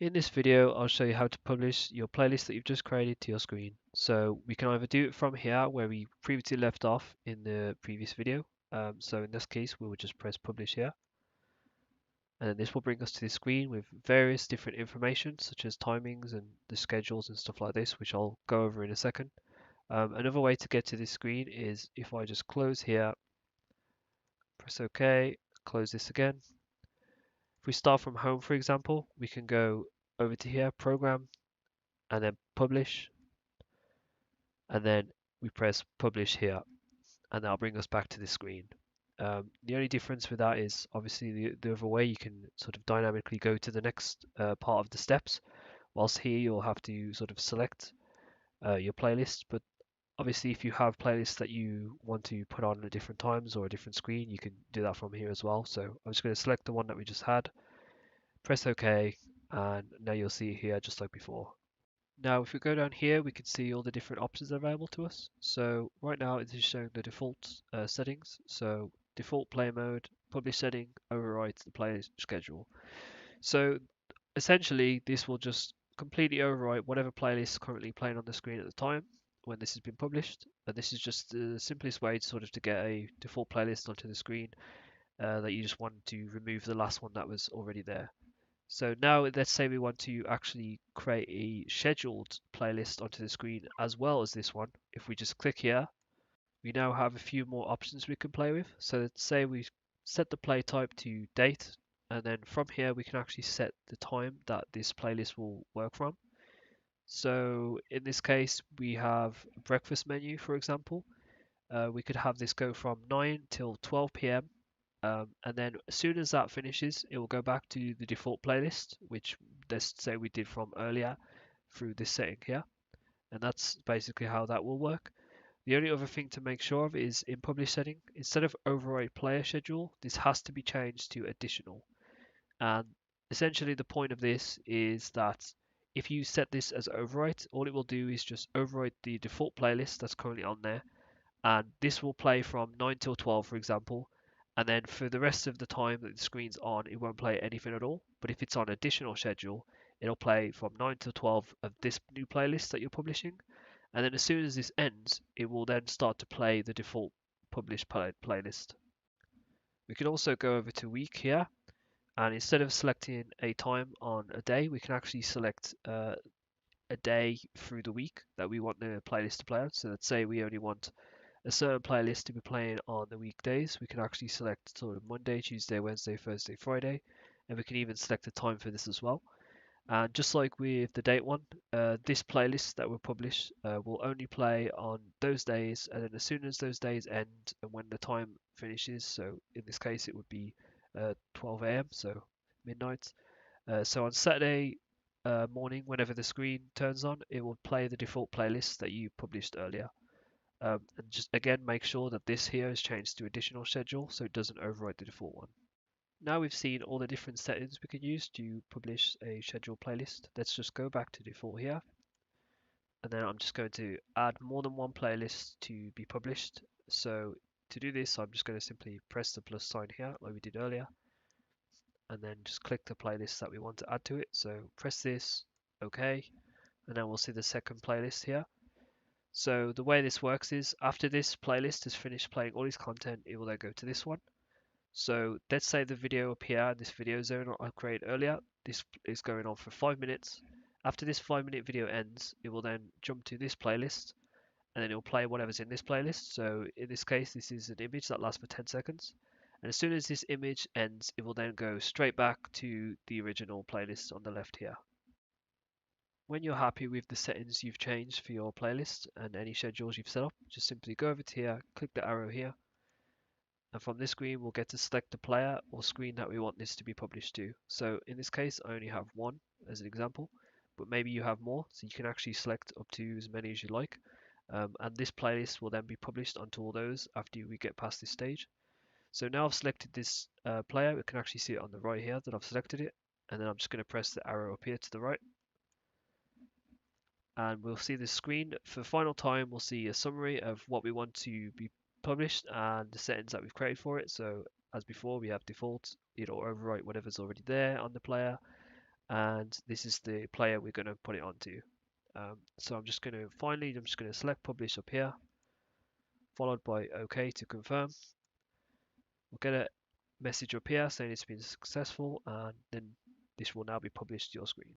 In this video, I'll show you how to publish your playlist that you've just created to your screen. So we can either do it from here where we previously left off in the previous video. So in this case, we will just press publish here. And then this will bring us to the screen with various different information such as timings and the schedules and stuff like this, which I'll go over in a second. Another way to get to this screen is if I just close here, press OK, close this again. If we start from home, for example, we can go over to here, program, and then publish, and then we press publish here, and that'll bring us back to the screen. The only difference with that is obviously the other way you can sort of dynamically go to the next part of the steps, whilst here you'll have to sort of select your playlist. But obviously if you have playlists that you want to put on at different times or a different screen, you can do that from here as well. So I'm just going to select the one that we just had, press OK, and now you'll see it here just like before. Now, if we go down here, we can see all the different options available to us. So right now it is showing the default settings. So default play mode, publish setting, override the play schedule. So essentially, this will just completely overwrite whatever playlist is currently playing on the screen at the time when this has been published. And this is just the simplest way to get a default playlist onto the screen that you just want to remove the last one that was already there. So now let's say we want to actually create a scheduled playlist onto the screen as well as this one. If we just click here, we now have a few more options we can play with. So let's say we set the play type to date, and then from here we can actually set the time that this playlist will work from. So in this case, we have a breakfast menu, for example. We could have this go from 9 till 12 p.m. And then as soon as that finishes, it will go back to the default playlist, which let's say we did from earlier through this setting here. And that's basically how that will work. The only other thing to make sure of is in publish setting, instead of override player schedule, this has to be changed to additional. And essentially the point of this is that if you set this as overwrite, all it will do is just overwrite the default playlist that's currently on there, and this will play from 9 till 12, for example, and then for the rest of the time that the screen's on, it won't play anything at all. But if it's on additional schedule, it'll play from 9 till 12 of this new playlist that you're publishing, and then as soon as this ends, it will then start to play the default published playlist. We can also go over to week here, and instead of selecting a time on a day, we can actually select a day through the week that we want the playlist to play on. So let's say we only want a certain playlist to be playing on the weekdays. We can actually select sort of Monday, Tuesday, Wednesday, Thursday, Friday, and we can even select a time for this as well. And just like with the date one, this playlist that will publish will only play on those days, and then as soon as those days end and when the time finishes, so in this case it would be 12 a.m., so midnight. So on Saturday morning, whenever the screen turns on, it will play the default playlist that you published earlier. And just again make sure that this here is changed to additional schedule so it doesn't overwrite the default one. Now we've seen all the different settings we can use to publish a scheduled playlist. Let's just go back to default here, and then I'm just going to add more than one playlist to be published. So to do this, I'm just going to simply press the plus sign here like we did earlier, and then just click the playlist that we want to add to it. So press this, OK, and then we'll see the second playlist here. So the way this works is after this playlist has finished playing all its content, it will then go to this one. So let's say the video up here in this video zone I created earlier, this is going on for 5 minutes. After this 5-minute video ends, it will then jump to this playlist, and then it will play whatever's in this playlist. So in this case, this is an image that lasts for 10 seconds. And as soon as this image ends, it will then go straight back to the original playlist on the left here. When you're happy with the settings you've changed for your playlist and any schedules you've set up, just simply go over to here, click the arrow here, and from this screen we'll get to select the player or screen that we want this to be published to. So in this case I only have one as an example, but maybe you have more, so you can actually select up to as many as you like, and this playlist will then be published onto all those after we get past this stage. So now I've selected this player, we can actually see it on the right here that I've selected it, and then I'm just going to press the arrow up here to the right, and we'll see the screen. For the final time, we'll see a summary of what we want to be published and the settings that we've created for it. So as before, we have default, it'll overwrite whatever's already there on the player. and this is the player we're going to put it onto. So I'm just going to select publish up here, followed by OK to confirm. We'll get a message up here saying it's been successful, and then this will now be published to your screen.